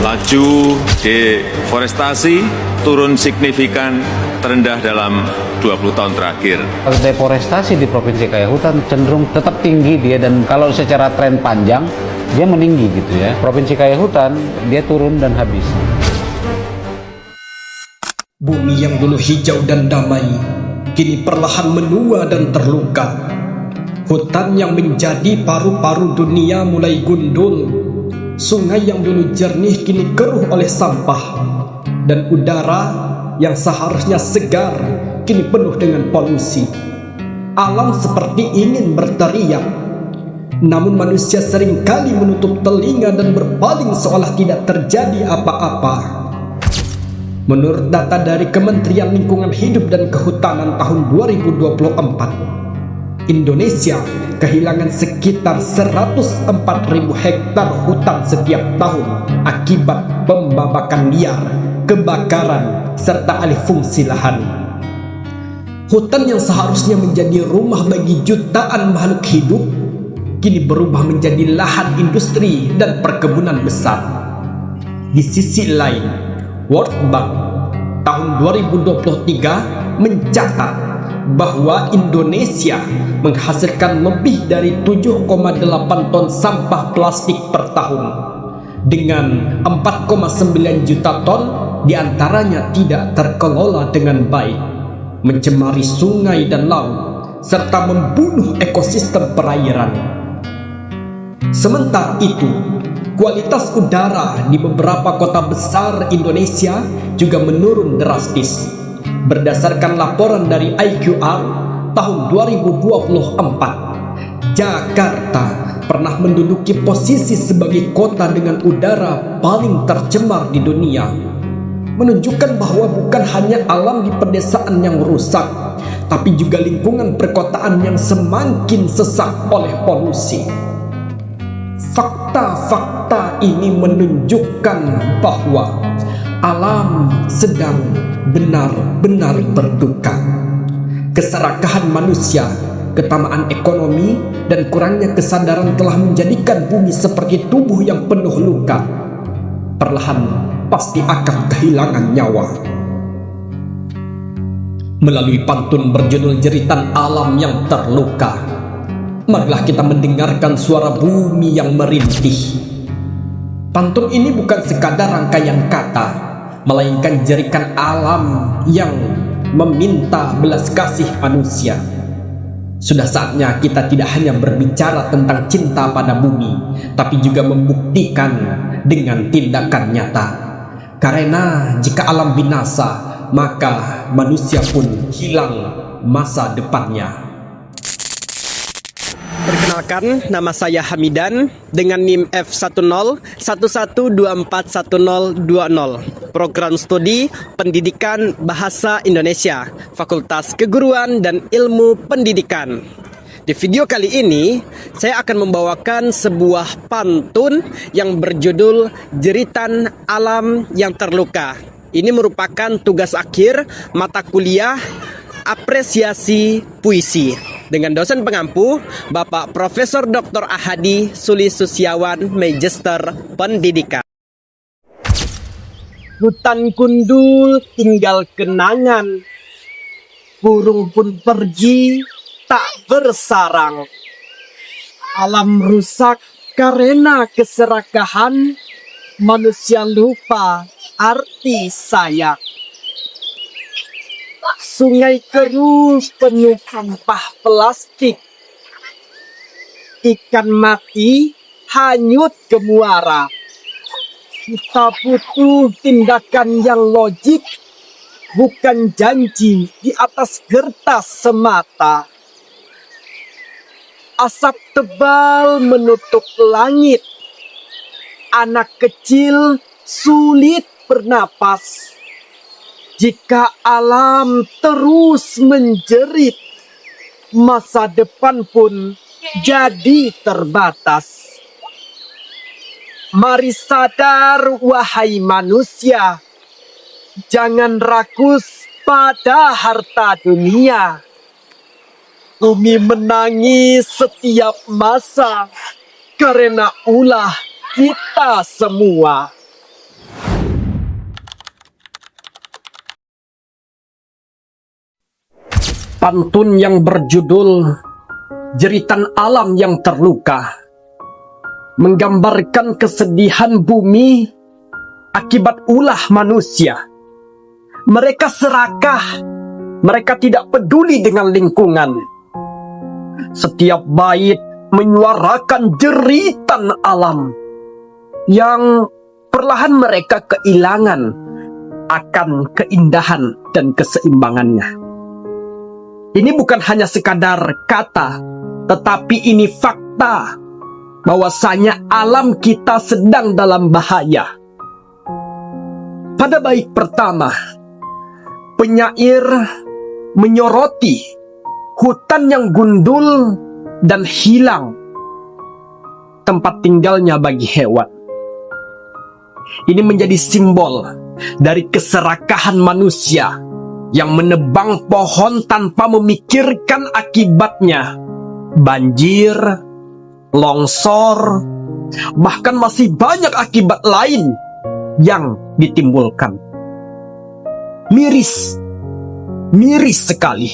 Laju deforestasi turun signifikan terendah dalam 20 tahun terakhir. Deforestasi di Provinsi Kaya Hutan cenderung tetap tinggi dia, dan kalau secara tren panjang dia meninggi gitu ya. Provinsi Kaya Hutan dia turun dan habis. Bumi yang dulu hijau dan damai kini perlahan menua dan terluka. Hutan yang menjadi paru-paru dunia mulai gundul. Sungai yang dulu jernih kini keruh oleh sampah. Dan udara yang seharusnya segar kini penuh dengan polusi. Alam seperti ingin berteriak, namun manusia seringkali menutup telinga dan berpaling seolah tidak terjadi apa-apa. Menurut data dari Kementerian Lingkungan Hidup dan Kehutanan tahun 2024, Indonesia kehilangan sekitar 104.000 hektar hutan setiap tahun akibat pembabakan liar, kebakaran, serta alih fungsi lahan. Hutan yang seharusnya menjadi rumah bagi jutaan makhluk hidup kini berubah menjadi lahan industri dan perkebunan besar. Di sisi lain, World Bank tahun 2023 mencatat bahwa Indonesia menghasilkan lebih dari 7,8 ton sampah plastik per tahun, dengan 4,9 juta ton diantaranya tidak terkelola dengan baik, mencemari sungai dan laut, serta membunuh ekosistem perairan. Sementara itu, kualitas udara di beberapa kota besar Indonesia juga menurun drastis. Berdasarkan laporan dari IQR tahun 2024, Jakarta pernah menduduki posisi sebagai kota dengan udara paling tercemar di dunia, menunjukkan bahwa bukan hanya alam di pedesaan yang rusak, tapi juga lingkungan perkotaan yang semakin sesak oleh polusi. Fakta-fakta ini menunjukkan bahwa alam sedang benar-benar berduka. Keserakahan manusia, ketamaan ekonomi, dan kurangnya kesadaran telah menjadikan bumi seperti tubuh yang penuh luka. Perlahan pasti akan kehilangan nyawa. Melalui pantun berjudul Jeritan Alam yang Terluka, marilah kita mendengarkan suara bumi yang merintih. Pantun ini bukan sekadar rangkaian kata, melainkan jeritan alam yang meminta belas kasih manusia. Sudah saatnya kita tidak hanya berbicara tentang cinta pada bumi, tapi juga membuktikan dengan tindakan nyata. Karena jika alam binasa, maka manusia pun hilang masa depannya. Perkenalkan, nama saya Hamidan dengan NIM F1011241020. Program Studi Pendidikan Bahasa Indonesia, Fakultas Keguruan dan Ilmu Pendidikan. Di video kali ini, saya akan membawakan sebuah pantun yang berjudul Jeritan Alam yang Terluka. Ini merupakan tugas akhir mata kuliah Apresiasi Puisi dengan dosen pengampu Bapak Profesor Dr. Ahadi Sulisusiawan, Magister Pendidikan. Hutan gundul tinggal kenangan, burung pun pergi tak bersarang. Alam rusak karena keserakahan, manusia lupa arti sayang. Sungai keruh penuh sampah plastik, ikan mati hanyut ke muara. Kita butuh tindakan yang logik, bukan janji di atas kertas semata. Asap tebal menutup langit, anak kecil sulit bernapas. Jika alam terus menjerit, masa depan pun jadi terbatas. Mari sadar wahai manusia, jangan rakus pada harta dunia. Bumi menangis setiap masa karena ulah kita semua. Pantun yang berjudul Jeritan Alam yang Terluka menggambarkan kesedihan bumi akibat ulah manusia. Mereka serakah, mereka tidak peduli dengan lingkungan. Setiap bait menyuarakan jeritan alam yang perlahan mereka kehilangan akan keindahan dan keseimbangannya. Ini bukan hanya sekadar kata, tetapi ini fakta bahwasanya alam kita sedang dalam bahaya. Pada bait pertama, penyair menyoroti hutan yang gundul dan hilang tempat tinggalnya bagi hewan. Ini menjadi simbol dari keserakahan manusia yang menebang pohon tanpa memikirkan akibatnya. Banjir, longsor, bahkan masih banyak akibat lain yang ditimbulkan. Miris sekali.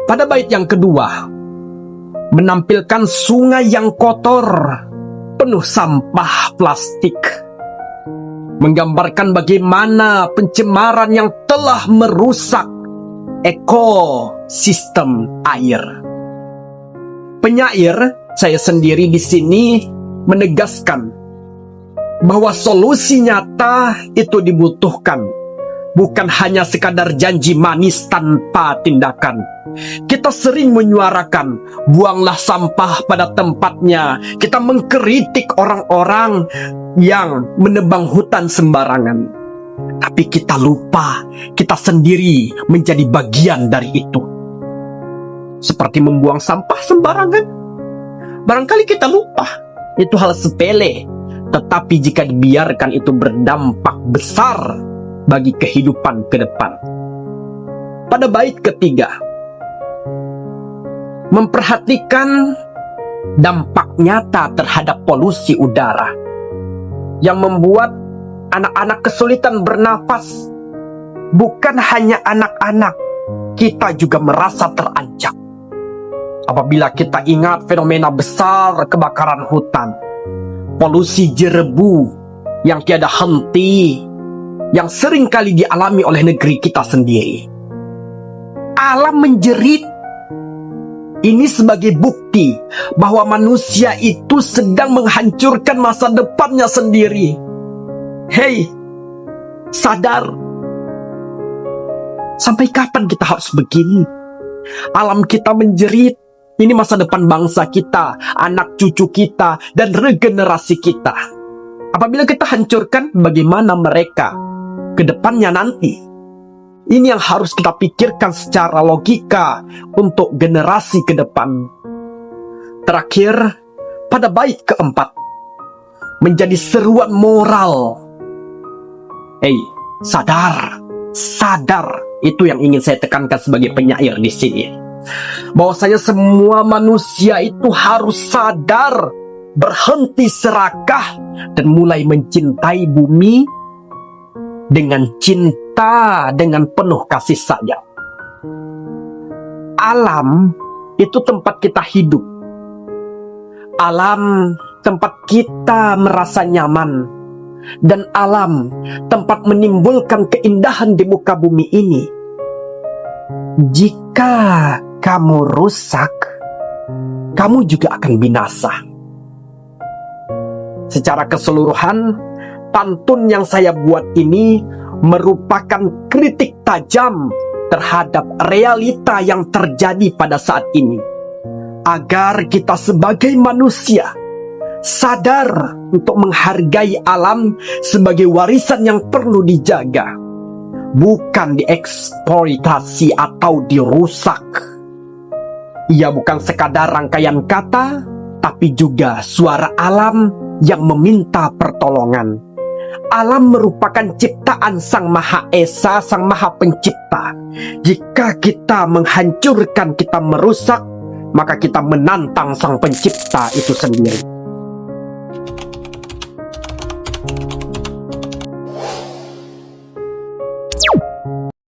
Pada bait yang kedua, menampilkan sungai yang kotor, penuh sampah plastik, menggambarkan bagaimana pencemaran yang telah merusak ekosistem air. Penyair, saya sendiri di sini menegaskan bahwa solusi nyata itu dibutuhkan, bukan hanya sekadar janji manis tanpa tindakan. Kita sering menyuarakan, buanglah sampah pada tempatnya. Kita mengkritik orang-orang yang menebang hutan sembarangan. Tapi kita lupa, kita sendiri menjadi bagian dari itu. Seperti membuang sampah sembarangan. Barangkali kita lupa, itu hal sepele. Tetapi jika dibiarkan itu berdampak besar bagi kehidupan ke depan. Pada bait ketiga, memperhatikan dampak nyata terhadap polusi udara yang membuat anak-anak kesulitan bernafas. Bukan hanya anak-anak, kita juga merasa terancam. Apabila kita ingat fenomena besar kebakaran hutan, polusi jerebu yang tiada henti, yang sering kali dialami oleh negeri kita sendiri. Alam menjerit. Ini sebagai bukti bahwa manusia itu sedang menghancurkan masa depannya sendiri. Hei, sadar. Sampai kapan kita harus begini? Alam kita menjerit. Ini masa depan bangsa kita, anak cucu kita, dan regenerasi kita. Apabila kita hancurkan, bagaimana mereka ke depannya nanti? Ini yang harus kita pikirkan secara logika untuk generasi ke depan. Terakhir, pada bait keempat, menjadi seruan moral. Hei, sadar. Itu yang ingin saya tekankan sebagai penyair di sini. Bahwasanya semua manusia itu harus sadar, berhenti serakah, dan mulai mencintai bumi dengan cinta, dengan penuh kasih sayang. Alam itu tempat kita hidup. Alam tempat kita merasa nyaman. Dan alam tempat menimbulkan keindahan di muka bumi ini. Jika kamu rusak, kamu juga akan binasa. Secara keseluruhan, pantun yang saya buat ini merupakan kritik tajam terhadap realita yang terjadi pada saat ini. Agar kita sebagai manusia sadar untuk menghargai alam sebagai warisan yang perlu dijaga, bukan dieksploitasi atau dirusak. Ia bukan sekadar rangkaian kata, tapi juga suara alam yang meminta pertolongan. Alam merupakan ciptaan Sang Maha Esa, Sang Maha Pencipta. Jika kita menghancurkan, kita merusak, maka kita menantang Sang Pencipta itu sendiri.